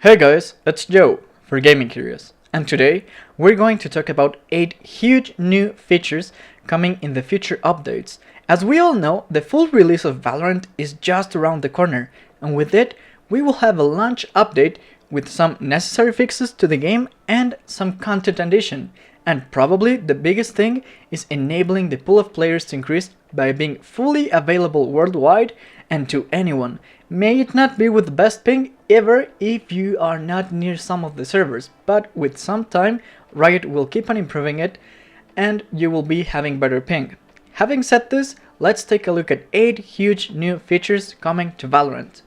Hey guys, it's Joe for Gaming Curious, and today we're going to talk about 8 huge new features coming in the future updates. As we all know, the full release of Valorant is just around the corner, and with it, we will have a launch update with some necessary fixes to the game and some content addition. And probably the biggest thing is enabling the pool of players to increase by being fully available worldwide and to anyone. May it not be with the best ping ever if you are not near some of the servers, but with some time, Riot will keep on improving it and you will be having better ping. Having said this, let's take a look at 8 huge new features coming to Valorant.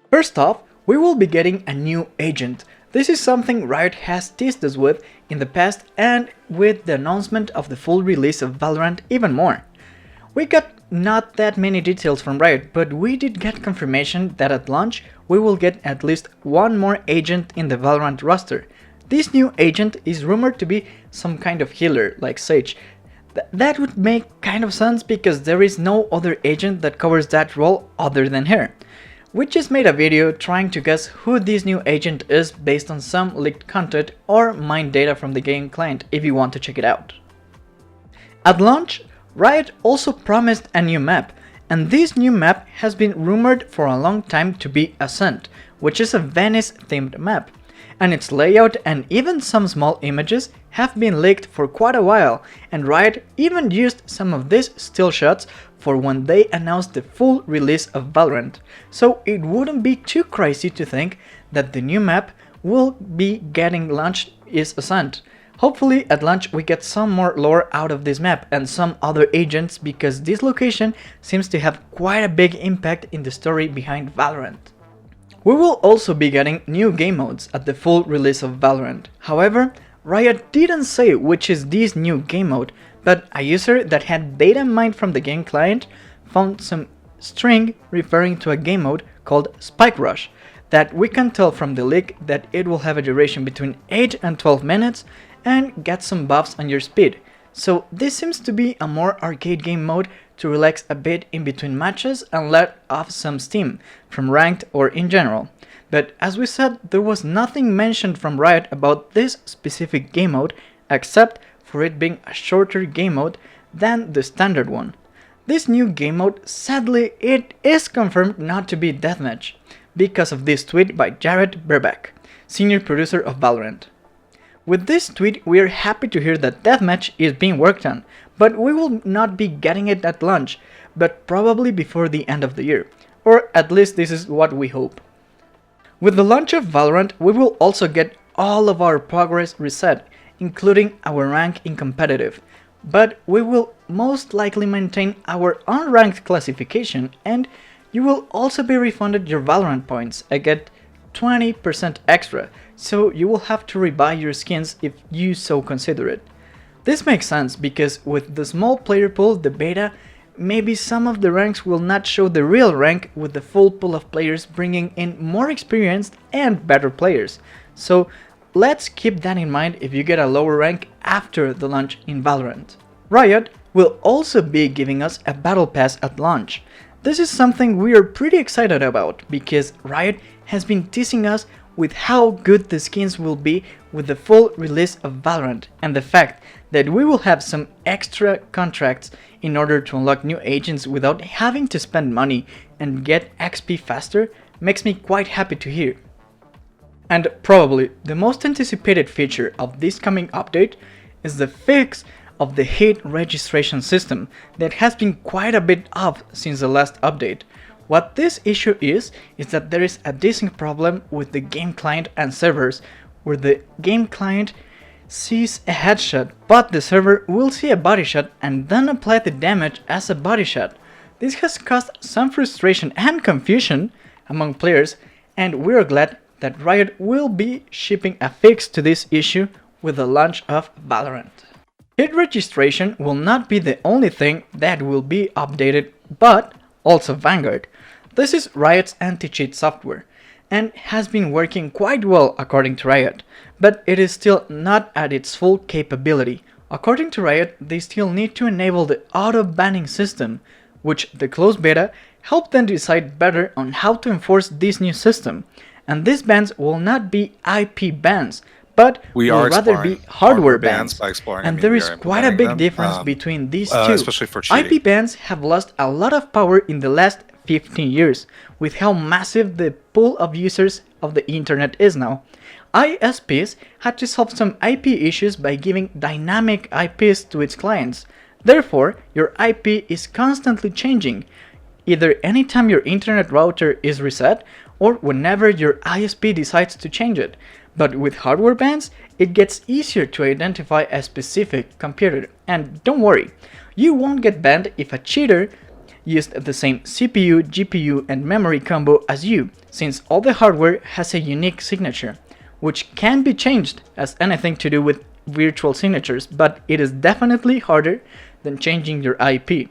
First off, we will be getting a new agent. This is something Riot has teased us with in the past, and with the announcement of the full release of Valorant even more. We got not that many details from Riot, but we did get confirmation that at launch we will get at least one more agent in the Valorant roster. This new agent is rumored to be some kind of healer like Sage. That would make kind of sense because there is no other agent that covers that role other than her. We just made a video trying to guess who this new agent is based on some leaked content or mined data from the game client if you want to check it out. At launch, Riot also promised a new map, and this new map has been rumored for a long time to be Ascent, which is a Venice themed map, and its layout and even some small images have been leaked for quite a while, and Riot even used some of these still shots for when they announced the full release of Valorant, so it wouldn't be too crazy to think that the new map will be getting launched is Ascent. Hopefully at launch we get some more lore out of this map and some other agents, because this location seems to have quite a big impact in the story behind Valorant. We will also be getting new game modes at the full release of Valorant. However, Riot didn't say which is this new game mode, but a user that had data mined from the game client found some string referring to a game mode called Spike Rush, that we can tell from the leak that it will have a duration between 8 and 12 minutes and get some buffs on your speed. So this seems to be a more arcade game mode to relax a bit in between matches and let off some steam from ranked or in general. But as we said, there was nothing mentioned from Riot about this specific game mode except for it being a shorter game mode than the standard one. This new game mode, sadly, it is confirmed not to be deathmatch because of this tweet by Jared Berbeck, senior producer of Valorant. With this tweet, we are happy to hear that deathmatch is being worked on, but we will not be getting it at launch, but probably before the end of the year, or at least this is what we hope. With the launch of Valorant, we will also get all of our progress reset, including our rank in competitive, but we will most likely maintain our unranked classification, and you will also be refunded your Valorant points. I get 20% extra, so you will have to rebuy your skins if you so consider it. This makes sense because with the small player pool, the beta, maybe some of the ranks will not show the real rank, with the full pool of players bringing in more experienced and better players. So let's keep that in mind if you get a lower rank after the launch in Valorant. Riot will also be giving us a battle pass at launch. This is something we are pretty excited about because Riot has been teasing us with how good the skins will be with the full release of Valorant, and the fact that we will have some extra contracts in order to unlock new agents without having to spend money and get XP faster makes me quite happy to hear. And probably the most anticipated feature of this coming update is the fix of the hit registration system that has been quite a bit off since the last update. What this issue is that there is a decent problem with the game client and servers, where the game client sees a headshot, but the server will see a body shot and then apply the damage as a body shot. This has caused some frustration and confusion among players, and we are glad that Riot will be shipping a fix to this issue with the launch of Valorant. Hit registration will not be the only thing that will be updated, but also Vanguard. This is Riot's anti-cheat software and has been working quite well according to Riot, but it is still not at its full capability. According to Riot, they still need to enable the auto-banning system, which the closed beta helped them decide better on how to enforce this new system, And these bans will not be IP bans, but We will are rather be exploring hardware bans. bans. By exploring, I And mean there we is are quite a implementing big them, difference between these two. especially for cheating. IP bans have lost a lot of power in the last 15 years, with how massive the pool of users of the internet is now. ISPs had to solve some IP issues by giving dynamic IPs to its clients. Therefore, your IP is constantly changing, either anytime your internet router is reset or whenever your ISP decides to change it. But with hardware bans, it gets easier to identify a specific computer. And don't worry, you won't get banned if a cheater used the same CPU, GPU, and memory combo as you, since all the hardware has a unique signature, which can be changed as anything to do with virtual signatures, but it is definitely harder than changing your IP.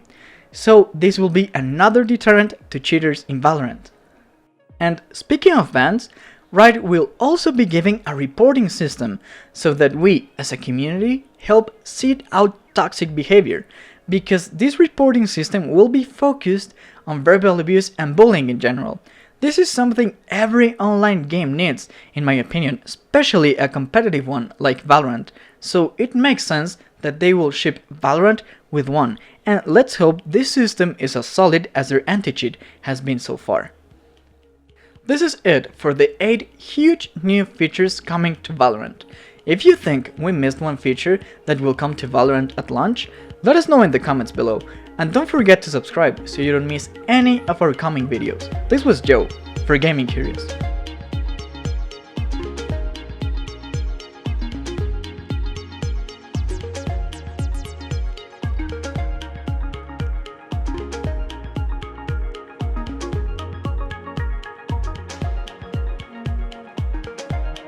So this will be another deterrent to cheaters in Valorant. And speaking of bans, Riot will also be giving a reporting system so that we, as a community, help seed out toxic behavior, because this reporting system will be focused on verbal abuse and bullying in general. This is something every online game needs, in my opinion, especially a competitive one like Valorant, so it makes sense that they will ship Valorant with one, and let's hope this system is as solid as their anti-cheat has been so far. This is it for the 8 huge new features coming to Valorant. If you think we missed one feature that will come to Valorant at launch, let us know in the comments below, and don't forget to subscribe so you don't miss any of our coming videos. This was Joe, for Gaming Curious.